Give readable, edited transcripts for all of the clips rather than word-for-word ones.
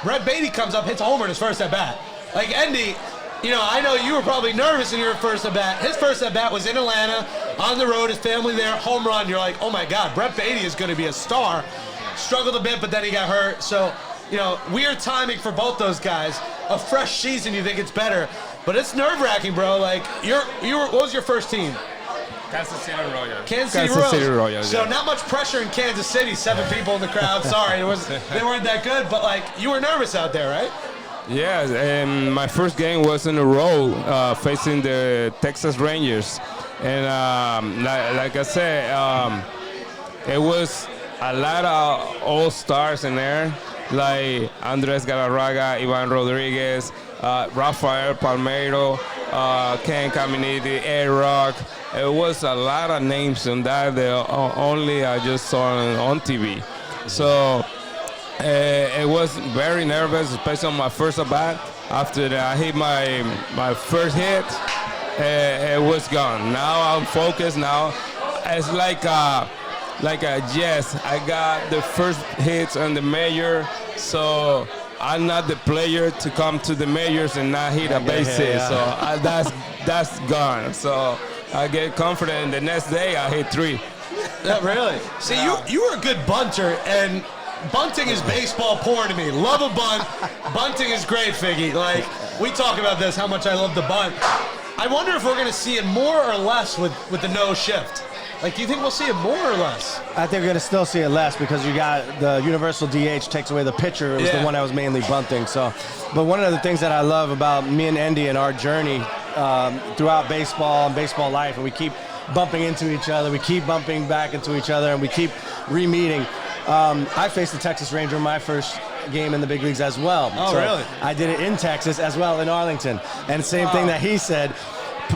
Brett Beatty comes up, hits a homer in his first at-bat. Like, Endy, you know, I know you were probably nervous in your first at-bat. His first at-bat was in Atlanta, on the road, his family there, home run. You're like, oh, my God, Brett Beatty is going to be a star. Struggled a bit, but then he got hurt. So, you know, weird timing for both those guys. A fresh season, you think it's better. But it's nerve-wracking, bro. Like, what was your first team? Kansas City Royals. Kansas City Royals. So not much pressure in Kansas City. 7 people in the crowd. Sorry, they weren't that good. But, like, you were nervous out there, right? Yeah, and my first game was in a row facing the Texas Rangers. And like I said, it was a lot of all-stars in there, like Andres Galarraga, Ivan Rodriguez, Rafael Palmeiro, Ken Caminiti, A-Rock. It was a lot of names on that only I just saw on TV. So it was very nervous, especially on my first at-bat. After I hit my first hit, it was gone. Now I'm focused. Now it's like yes, I got the first hits on the major, so I'm not the player to come to the majors and not hit a base hit. So that's gone. So I get confident. The next day I hit 3. Yeah, really? See, you were a good bunter, and bunting is baseball porn to me. Love a bunt. Bunting is great, Figgy. Like, we talk about this, how much I love the bunt. I wonder if we're going to see it more or less with the no shift. Like, do you think we'll see it more or less? I think we're going to still see it less because you got the universal DH takes away the pitcher. It was the one that was mainly bunting. So, but one of the things that I love about me and Endy and our journey throughout baseball and baseball life, and we keep bumping into each other, we keep bumping back into each other, and we keep re-meeting. I faced the Texas Ranger in my first game in the big leagues as well. Oh, so really? I did it in Texas as well in Arlington. And same thing that he said.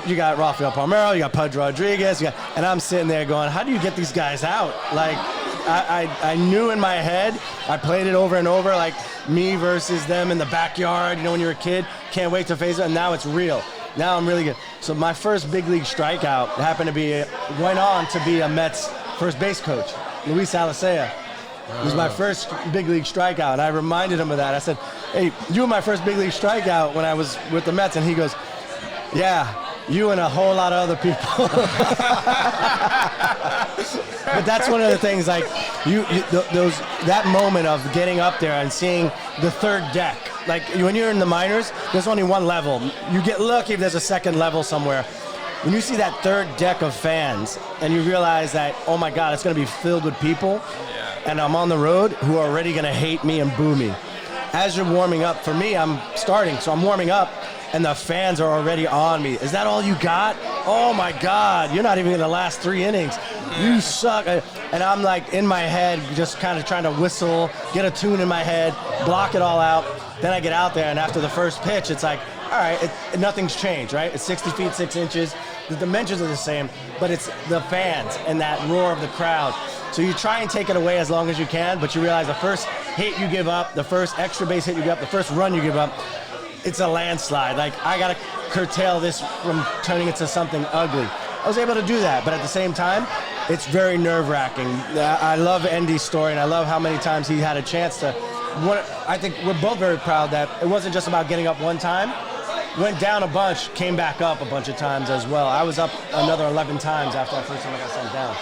You got Rafael Palmeiro, you got Pudge Rodriguez, and I'm sitting there going, how do you get these guys out? Like, I knew in my head, I played it over and over, like me versus them in the backyard, you know, when you're a kid, can't wait to face it, and now it's real. Now I'm really good. So my first big league strikeout went on to be a Mets first base coach, Luis Alicea. It was my first big league strikeout, and I reminded him of that. I said, hey, you were my first big league strikeout when I was with the Mets, and he goes, yeah, you and a whole lot of other people. But that's one of the things, like, that moment of getting up there and seeing the third deck. Like, when you're in the minors, there's only one level. You get lucky if there's a second level somewhere. When you see that third deck of fans and you realize that, oh my God, it's going to be filled with people, and I'm on the road who are already going to hate me and boo me. As you're warming up, for me, I'm starting, so I'm warming up, and the fans are already on me. Is that all you got? Oh my God, you're not even gonna last 3 innings. You suck. And I'm like in my head, just kind of trying to whistle, get a tune in my head, block it all out. Then I get out there, and after the first pitch, it's like, all right, nothing's changed, right? It's 60 feet, 6 inches. The dimensions are the same, but it's the fans and that roar of the crowd. So you try and take it away as long as you can, but you realize the first hit you give up, the first extra base hit you give up, the first run you give up, it's a landslide. Like, I got to curtail this from turning into something ugly. I was able to do that, but at the same time, it's very nerve-wracking. I love Endy's story, and I love how many times he had a chance to. I think we're both very proud that it wasn't just about getting up one time. Went down a bunch, came back up a bunch of times as well. I was up another 11 times after that first time I got sent down.